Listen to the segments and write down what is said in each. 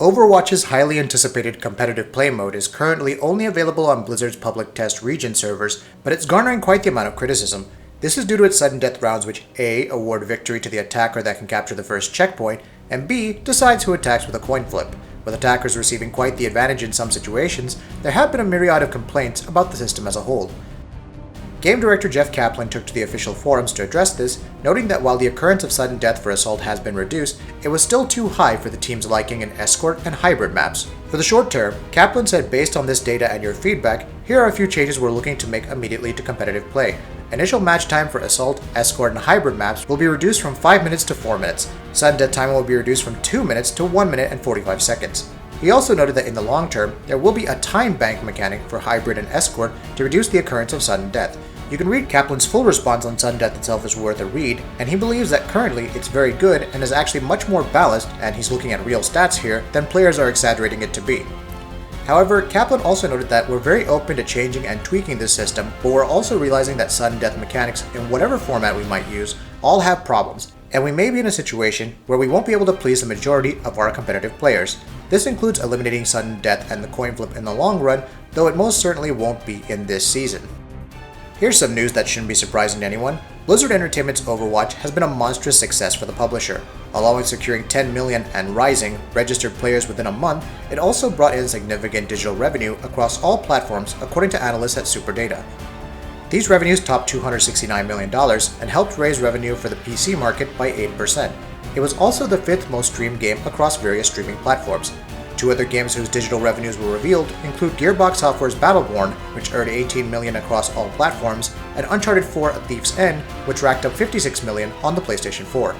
Overwatch's highly anticipated competitive play mode is currently only available on Blizzard's public test region servers, but it's garnering quite the amount of criticism. This is due to its sudden death rounds, which A. award victory to the attacker that can capture the first checkpoint, and B. decides who attacks with a coin flip. With attackers receiving quite the advantage in some situations, there have been a myriad of complaints about the system as a whole. Game director Jeff Kaplan took to the official forums to address this, noting that while the occurrence of sudden death for Assault has been reduced, it was still too high for the team's liking in Escort and Hybrid maps. For the short term, Kaplan said, based on this data and your feedback, here are a few changes we're looking to make immediately to competitive play. Initial match time for Assault, Escort, and Hybrid maps will be reduced from 5 minutes to 4 minutes. Sudden death time will be reduced from 2 minutes to 1 minute and 45 seconds. He also noted that in the long term, there will be a time bank mechanic for Hybrid and Escort to reduce the occurrence of sudden death. You can read Kaplan's full response on sudden death itself is worth a read, and he believes that currently it's very good and is actually much more balanced, and he's looking at real stats here, than players are exaggerating it to be. However, Kaplan also noted that we're very open to changing and tweaking this system, but we're also realizing that sudden death mechanics, in whatever format we might use, all have problems, and we may be in a situation where we won't be able to please the majority of our competitive players. This includes eliminating sudden death and the coin flip in the long run, though it most certainly won't be in this season. Here's some news that shouldn't be surprising to anyone. Blizzard Entertainment's Overwatch has been a monstrous success for the publisher. Along securing 10 million and rising registered players within a month, it also brought in significant digital revenue across all platforms according to analysts at Superdata. These revenues topped $269 million and helped raise revenue for the PC market by 8%. It was also the 5th most streamed game across various streaming platforms. Two other games whose digital revenues were revealed include Gearbox Software's Battleborn, which earned $18 million across all platforms, and Uncharted 4: A Thief's End, which racked up $56 million on the PlayStation 4.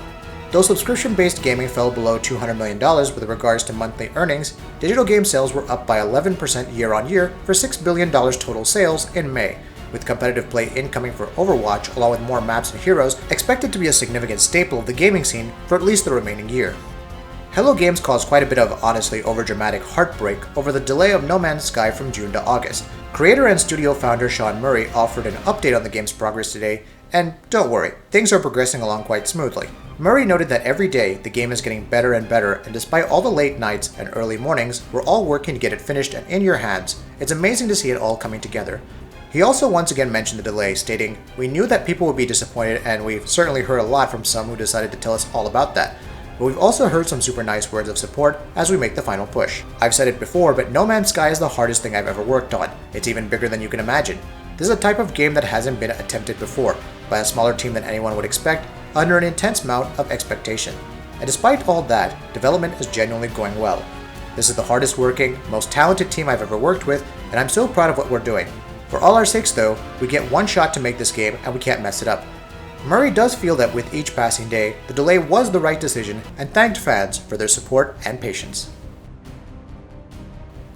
Though subscription-based gaming fell below $200 million with regards to monthly earnings, digital game sales were up by 11% year-on-year for $6 billion total sales in May, with competitive play incoming for Overwatch along with more maps and heroes expected to be a significant staple of the gaming scene for at least the remaining year. Hello Games caused quite a bit of honestly overdramatic heartbreak over the delay of No Man's Sky from June to August. Creator and studio founder Sean Murray offered an update on the game's progress today, and don't worry, things are progressing along quite smoothly. Murray noted that every day the game is getting better and better, and despite all the late nights and early mornings, we're all working to get it finished and in your hands. It's amazing to see it all coming together. He also once again mentioned the delay, stating, "We knew that people would be disappointed, and we've certainly heard a lot from some who decided to tell us all about that. But we've also heard some super nice words of support as we make the final push. I've said it before, but No Man's Sky is the hardest thing I've ever worked on. It's even bigger than you can imagine. This is a type of game that hasn't been attempted before, by a smaller team than anyone would expect, under an intense amount of expectation. And despite all that, development is genuinely going well. This is the hardest working, most talented team I've ever worked with, and I'm so proud of what we're doing. For all our sakes though, we get one shot to make this game and we can't mess it up." Murray does feel that with each passing day, the delay was the right decision and thanked fans for their support and patience.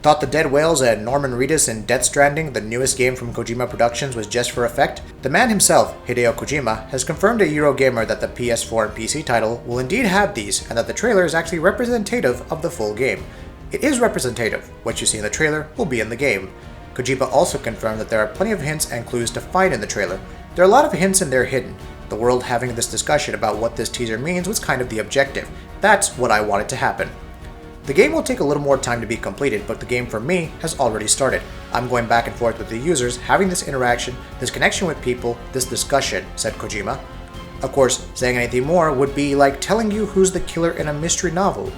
Thought the dead whales and Norman Reedus in Death Stranding, the newest game from Kojima Productions, was just for effect? The man himself, Hideo Kojima, has confirmed to Eurogamer that the PS4 and PC title will indeed have these, and that the trailer is actually representative of the full game. It is representative. What you see in the trailer will be in the game. Kojima also confirmed that there are plenty of hints and clues to find in the trailer. There are a lot of hints in there hidden. The world having this discussion about what this teaser means was kind of the objective. That's what I wanted to happen. The game will take a little more time to be completed, but the game for me has already started. I'm going back and forth with the users, having this interaction, this connection with people, this discussion, said Kojima. Of course, saying anything more would be like telling you who's the killer in a mystery novel.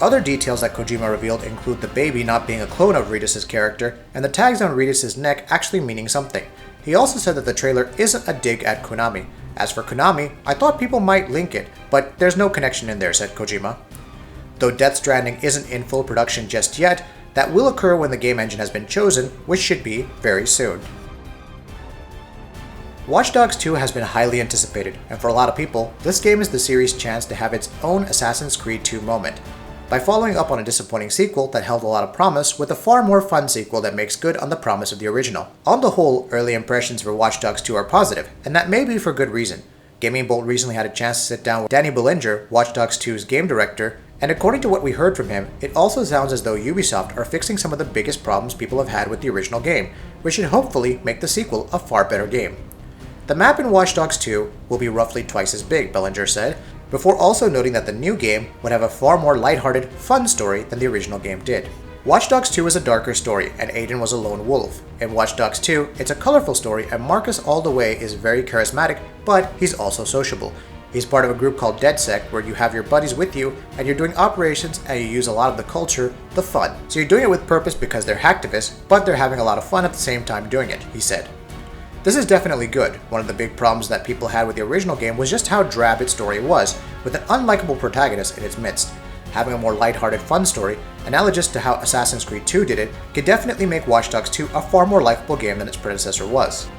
Other details that Kojima revealed include the baby not being a clone of Reedus' character, and the tags on Reedus' neck actually meaning something. He also said that the trailer isn't a dig at Konami. As for Konami, I thought people might link it, but there's no connection in there, said Kojima. Though Death Stranding isn't in full production just yet, that will occur when the game engine has been chosen, which should be very soon. Watch Dogs 2 has been highly anticipated, and for a lot of people, this game is the series' chance to have its own Assassin's Creed 2 moment, by following up on a disappointing sequel that held a lot of promise with a far more fun sequel that makes good on the promise of the original. On the whole, early impressions for Watch Dogs 2 are positive, and that may be for good reason. Gaming Bolt recently had a chance to sit down with Danny Bellinger, Watch Dogs 2's game director, and according to what we heard from him, it also sounds as though Ubisoft are fixing some of the biggest problems people have had with the original game, which should hopefully make the sequel a far better game. The map in Watch Dogs 2 will be roughly twice as big, Bellinger said. before also noting that the new game would have a far more lighthearted, fun story than the original game did. Watch Dogs 2 is a darker story, and Aiden was a lone wolf. In Watch Dogs 2, it's a colorful story, and Marcus all the way is very charismatic, but he's also sociable. He's part of a group called DedSec, where you have your buddies with you, and you're doing operations, and you use a lot of the culture, the fun. So you're doing it with purpose because they're hacktivists, but they're having a lot of fun at the same time doing it, he said. This is definitely good. One of the big problems that people had with the original game was just how drab its story was, with an unlikable protagonist in its midst. Having a more lighthearted, fun story, analogous to how Assassin's Creed 2 did it, could definitely make Watch Dogs 2 a far more likable game than its predecessor was.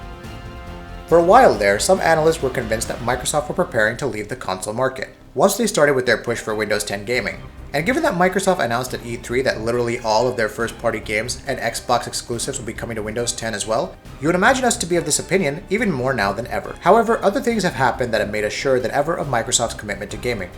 For a while there, some analysts were convinced that Microsoft were preparing to leave the console market, once they started with their push for Windows 10 gaming. And given that Microsoft announced at E3 that literally all of their first-party games and Xbox exclusives will be coming to Windows 10 as well, you would imagine us to be of this opinion even more now than ever. However, other things have happened that have made us sure than ever of Microsoft's commitment to gaming.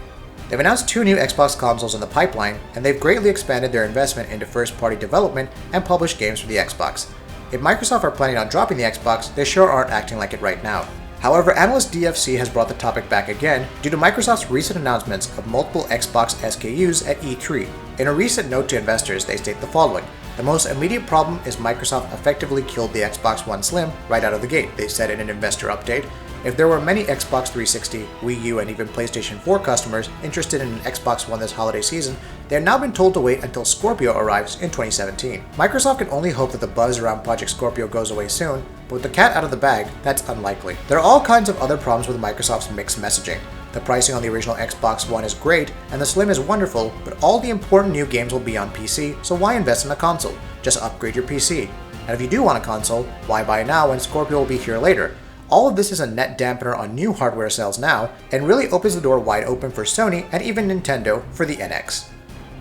They've announced 2 new Xbox consoles in the pipeline, and they've greatly expanded their investment into first-party development and published games for the Xbox. If Microsoft are planning on dropping the Xbox, they sure aren't acting like it right now. However, Analyst DFC has brought the topic back again due to Microsoft's recent announcements of multiple Xbox SKUs at E3. In a recent note to investors, they state the following: "The most immediate problem is Microsoft effectively killed the Xbox One Slim right out of the gate," they said in an investor update. If there were many Xbox 360, Wii U, and even PlayStation 4 customers interested in an Xbox One this holiday season, they have now been told to wait until Scorpio arrives in 2017. Microsoft can only hope that the buzz around Project Scorpio goes away soon, but with the cat out of the bag, that's unlikely. There are all kinds of other problems with Microsoft's mixed messaging. The pricing on the original Xbox One is great, and the Slim is wonderful, but all the important new games will be on PC, so why invest in a console? Just upgrade your PC. And if you do want a console, why buy now when Scorpio will be here later? All of this is a net dampener on new hardware sales now, and really opens the door wide open for Sony and even Nintendo for the NX.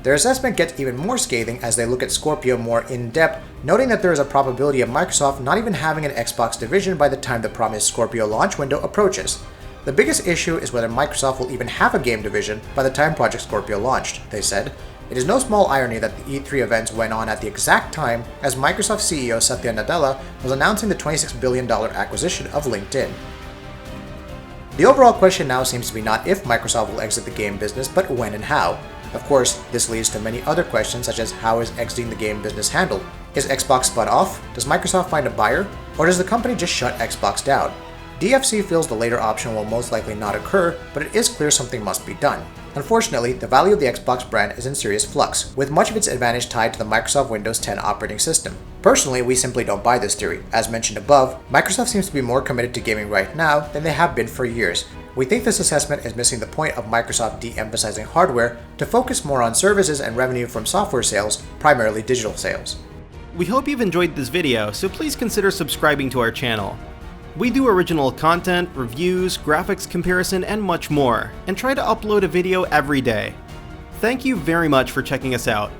Their assessment gets even more scathing as they look at Scorpio more in depth, noting that there is a probability of Microsoft not even having an Xbox division by the time the promised Scorpio launch window approaches. The biggest issue is whether Microsoft will even have a game division by the time Project Scorpio launched, they said. It is no small irony that the E3 events went on at the exact time as Microsoft CEO Satya Nadella was announcing the $26 billion acquisition of LinkedIn. The overall question now seems to be not if Microsoft will exit the game business, but when and how. Of course, this leads to many other questions such as how is exiting the game business handled? Is Xbox spun off? Does Microsoft find a buyer? Or does the company just shut Xbox down? DFC feels the later option will most likely not occur, but it is clear something must be done. Unfortunately, the value of the Xbox brand is in serious flux, with much of its advantage tied to the Microsoft Windows 10 operating system. Personally, we simply don't buy this theory. As mentioned above, Microsoft seems to be more committed to gaming right now than they have been for years. We think this assessment is missing the point of Microsoft de-emphasizing hardware to focus more on services and revenue from software sales, primarily digital sales. We hope you've enjoyed this video, so please consider subscribing to our channel. We do original content, reviews, graphics comparison, and much more, and try to upload a video every day. Thank you very much for checking us out.